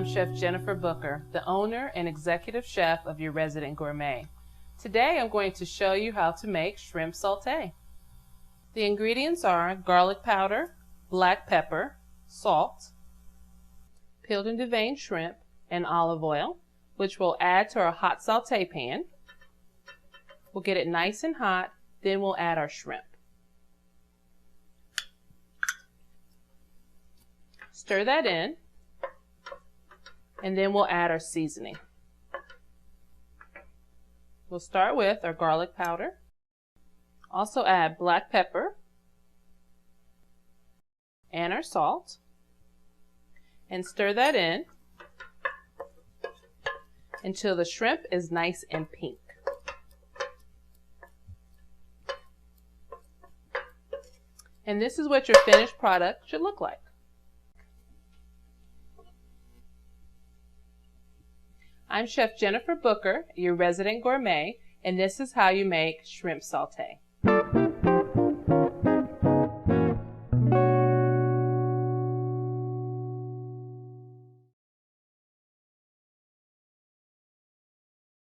I'm Chef Jennifer Booker, the owner and executive chef of Your Resident Gourmet. Today I'm going to show you how to make shrimp saute. The ingredients are garlic powder, black pepper, salt, peeled and deveined shrimp, and olive oil, which we'll add to our hot saute pan. We'll get it nice and hot, then we'll add our shrimp. Stir that in, and then we'll add our seasoning. We'll start with our garlic powder. Also add black pepper and our salt, and stir that in until the shrimp is nice and pink. And this is what your finished product should look like. I'm Chef Jennifer Booker, your resident gourmet, and this is how you make shrimp saute.